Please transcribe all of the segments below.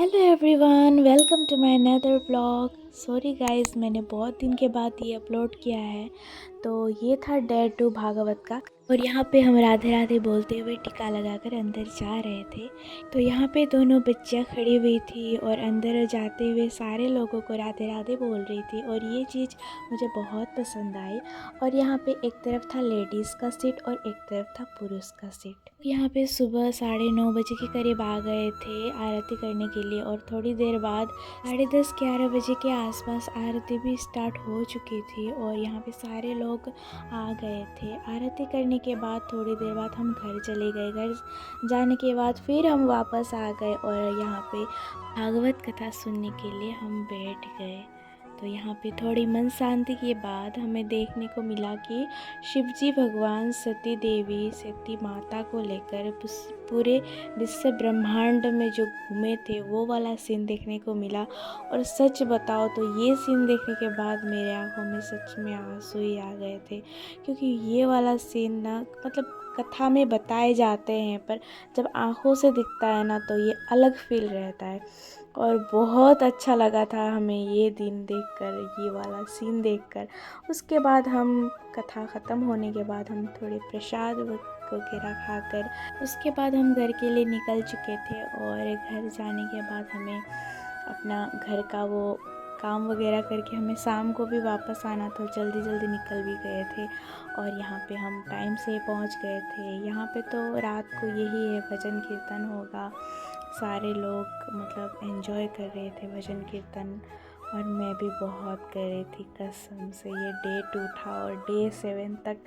Hello everyone, welcome to my another blog. Sorry guys, मैंने बहुत दिन के बाद ये अपलोड किया है। तो ये था डे 2 भागवत का। और यहाँ पे हम राधे राधे बोलते हुए टीका लगाकर अंदर जा रहे थे। तो यहाँ पे दोनों बच्चियाँ खड़ी हुई थी और अंदर जाते हुए सारे लोगों को राधे राधे बोल रही थी। और ये चीज़ मुझे बहुत पसंद आई। और यहाँ पे एक तरफ था लेडीज़ का सीट और एक तरफ था पुरुष का सीट। यहाँ पे सुबह 9:30 बजे के करीब आ गए थे आरती करने के लिए। और थोड़ी देर बाद 10:30-11 बजे के आसपास आरती भी स्टार्ट हो चुकी थी। और यहाँ पे सारे लोग आ गए थे। आरती करने के बाद थोड़ी देर बाद हम घर चले गए। घर जाने के बाद फिर हम वापस आ गए और यहाँ पे भागवत कथा सुनने के लिए हम बैठ गए। तो यहाँ पे थोड़ी मन शांति के बाद हमें देखने को मिला कि शिवजी भगवान सती देवी सती माता को लेकर पूरे विश्व ब्रह्मांड में जो घूमे थे वो वाला सीन देखने को मिला। और सच बताओ तो ये सीन देखने के बाद मेरे आंखों में सच में आंसू ही आ गए थे। क्योंकि ये वाला सीन ना मतलब कथा में बताए जाते हैं, पर जब आंखों से दिखता है ना तो ये अलग फील रहता है। और बहुत अच्छा लगा था हमें ये दिन देखकर, ये वाला सीन देखकर। उसके बाद हम कथा ख़त्म होने के बाद हम थोड़े प्रसाद वगैरह खाकर उसके बाद हम घर के लिए निकल चुके थे। और घर जाने के बाद हमें अपना घर का वो काम वगैरह करके हमें शाम को भी वापस आना था। जल्दी जल्दी निकल भी गए थे और यहाँ पे हम टाइम से पहुँच गए थे। यहाँ पे तो रात को यही है, भजन कीर्तन होगा। सारे लोग मतलब एंजॉय कर रहे थे भजन कीर्तन। और मैं भी बहुत कर रही थी कसम से। ये डे 2 था और डे 7 तक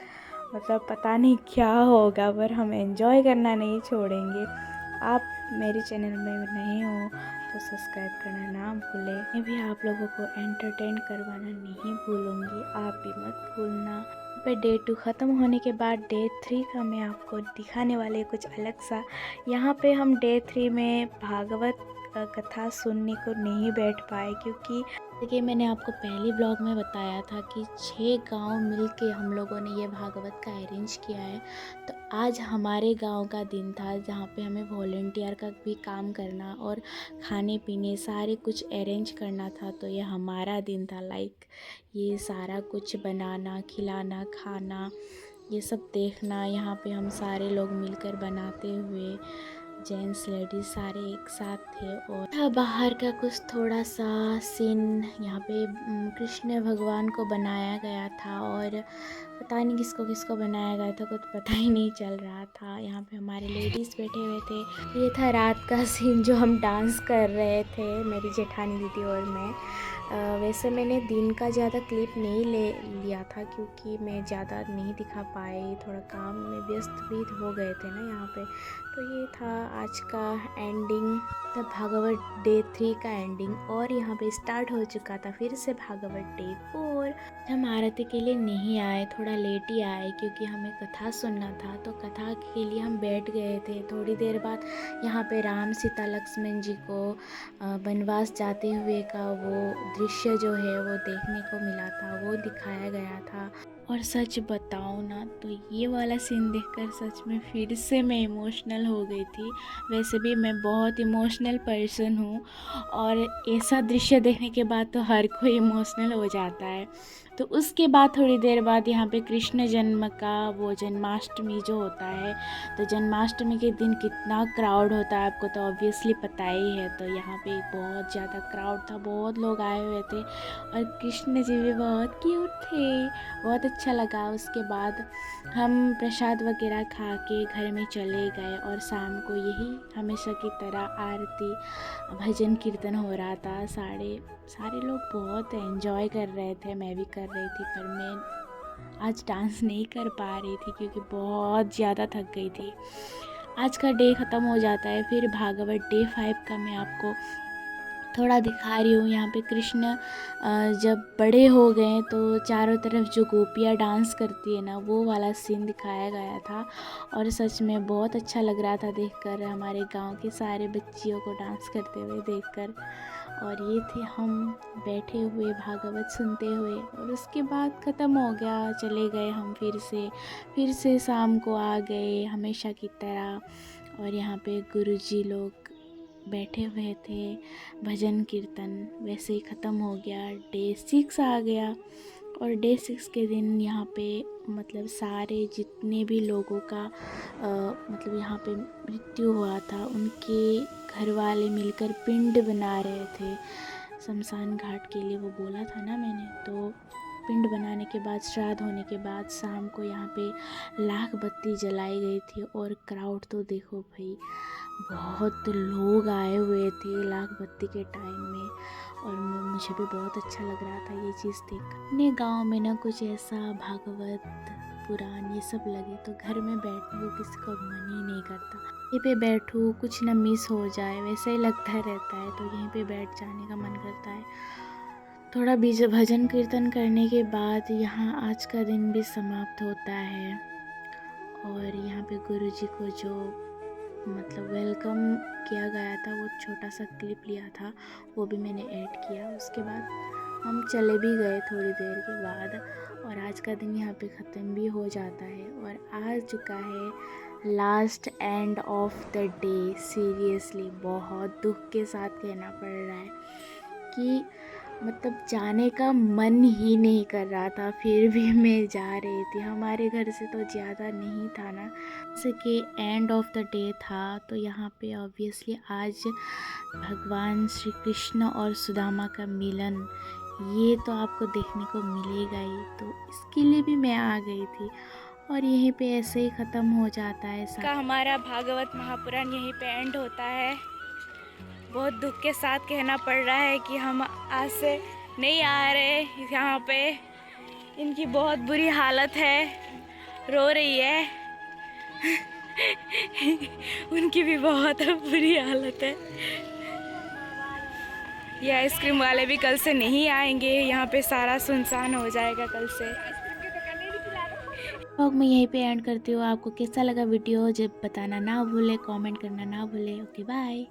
मतलब पता नहीं क्या होगा, पर हम एंजॉय करना नहीं छोड़ेंगे। आप मेरे चैनल में नए हो तो सब्सक्राइब करना ना भूलें। मैं भी आप लोगों को एंटरटेन करवाना नहीं भूलूंगी, आप भी मत भूलना। पर डे 2 ख़त्म होने के बाद डे 3 का मैं आपको दिखाने वाली कुछ अलग सा। यहाँ पे हम डे 3 में भागवत कथा सुनने को नहीं बैठ पाए, क्योंकि देखिए मैंने आपको पहले ब्लॉग में बताया था कि 6 गांव मिलके हम लोगों ने ये भागवत का अरेंज किया है। तो आज हमारे गांव का दिन था जहाँ पे हमें वॉलेंटियर का भी काम करना और खाने पीने सारे कुछ अरेंज करना था। तो ये हमारा दिन था, लाइक ये सारा कुछ बनाना, खिलाना, खाना, ये सब देखना। यहाँ पे हम सारे लोग मिलकर बनाते हुए, जेंट्स लेडीज़ सारे एक साथ थे। और बाहर का कुछ थोड़ा सा सीन यहाँ पे कृष्ण भगवान को बनाया गया था। और पता नहीं किसको किसको बनाया गया था, कुछ पता ही नहीं चल रहा था। यहाँ पे हमारे लेडीज़ बैठे हुए थे। ये था रात का सीन जो हम डांस कर रहे थे, मेरी जेठानी दीदी और मैं। वैसे मैंने दिन का ज़्यादा क्लिप नहीं ले लिया था, क्योंकि मैं ज़्यादा नहीं दिखा पाई, थोड़ा काम में व्यस्त भी हो गए थे ना यहाँ पे। तो ये था आज का एंडिंग, तब भागवत डे 3 का एंडिंग। और यहाँ पे स्टार्ट हो चुका था फिर से भागवत डे 4। हम आरती के लिए नहीं आए, थोड़ा लेट ही आए, क्योंकि हमें कथा सुनना था। तो कथा के लिए हम बैठ गए थे। थोड़ी देर बाद यहाँ पे राम सीता लक्ष्मण जी को वनवास जाते हुए का वो दृश्य जो है वो देखने को मिला था, वो दिखाया गया था। और सच बताऊँ ना तो ये वाला सीन देखकर सच में फिर से मैं इमोशनल हो गई थी। वैसे भी मैं बहुत इमोशनल पर्सन हूँ और ऐसा दृश्य देखने के बाद तो हर कोई इमोशनल हो जाता है। तो उसके बाद थोड़ी देर बाद यहाँ पे कृष्ण जन्म का वो जन्माष्टमी जो होता है, तो जन्माष्टमी के दिन कितना क्राउड होता है आपको तो ऑब्वियसली पता ही है। तो यहाँ पे बहुत ज़्यादा क्राउड था, बहुत लोग आए हुए थे और कृष्ण जी भी बहुत क्यूट थे, बहुत अच्छा लगा। उसके बाद हम प्रसाद वगैरह खा के घर में चले गए और शाम को यही हमेशा की तरह आरती भजन कीर्तन हो रहा था। सारे लोग बहुत एंजॉय कर रहे थे, मैं भी कर रही थी, पर मैं आज डांस नहीं कर पा रही थी क्योंकि बहुत ज़्यादा थक गई थी। आज का डे ख़त्म हो जाता है, फिर भागवत डे 5 का मैं आपको थोड़ा दिखा रही हूँ। यहाँ पे कृष्ण जब बड़े हो गए तो चारों तरफ जो गोपियाँ डांस करती है ना, वो वाला सीन दिखाया गया था। और सच में बहुत अच्छा लग रहा था देखकर, हमारे गांव के सारे बच्चियों को डांस करते हुए देखकर। और ये थे हम बैठे हुए भागवत सुनते हुए। और उसके बाद ख़त्म हो गया, चले गए हम फिर से शाम को आ गए हमेशा की तरह। और यहाँ पे गुरुजी लोग बैठे हुए थे, भजन कीर्तन वैसे ही ख़त्म हो गया। डे 6 आ गया और डे 6 के दिन यहाँ पे मतलब सारे जितने भी लोगों का मतलब यहाँ पे मृत्यु हुआ था उनके घर वाले मिलकर पिंड बना रहे थे शमशान घाट के लिए। वो बोला था ना मैंने, तो पिंड बनाने के बाद, श्राद्ध होने के बाद शाम को यहाँ पे लाख बत्ती जलाई गई थी। और क्राउड तो देखो भाई, बहुत लोग आए हुए थे लाख बत्ती के टाइम में। और मुझे भी बहुत अच्छा लग रहा था ये चीज़ देख। अपने गांव में ना कुछ ऐसा भागवत पुराण ये सब लगे तो घर में बैठने को किसी को मन ही नहीं करता। यहीं पे बैठूँ, कुछ ना मिस हो जाए वैसा ही लगता रहता है, तो यहीं पे बैठ जाने का मन करता है। थोड़ा भजन कीर्तन करने के बाद यहाँ आज का दिन भी समाप्त होता है। और यहाँ पे गुरुजी को जो मतलब वेलकम किया गया था वो छोटा सा क्लिप लिया था, वो भी मैंने ऐड किया। उसके बाद हम चले भी गए थोड़ी देर के बाद। और आज का दिन यहाँ पे ख़त्म भी हो जाता है और आ चुका है last end of the day. Seriously बहुत दुख के साथ कहना पड़ रहा है कि मतलब जाने का मन ही नहीं कर रहा था, फिर भी मैं जा रही थी। हमारे घर से तो ज़्यादा नहीं था ना, जैसे कि एंड ऑफ द डे था, तो यहाँ पे ऑब्वियसली आज भगवान श्री कृष्ण और सुदामा का मिलन ये तो आपको देखने को मिलेगा ही, तो इसके लिए भी मैं आ गई थी। और यहीं पे ऐसे ही ख़त्म हो जाता है का हमारा भागवत महापुराण यहीं पे एंड होता है। बहुत दुख के साथ कहना पड़ रहा है कि हम आज से नहीं आ रहे यहाँ पे। इनकी बहुत बुरी हालत है, रो रही है उनकी भी बहुत बुरी हालत है। ये आइसक्रीम वाले भी कल से नहीं आएंगे, यहाँ पे सारा सुनसान हो जाएगा कल से। व्लॉग मैं यहीं पे एंड करती हूँ। आपको कैसा लगा वीडियो जब बताना ना भूले, कमेंट करना ना भूले। Okay bye.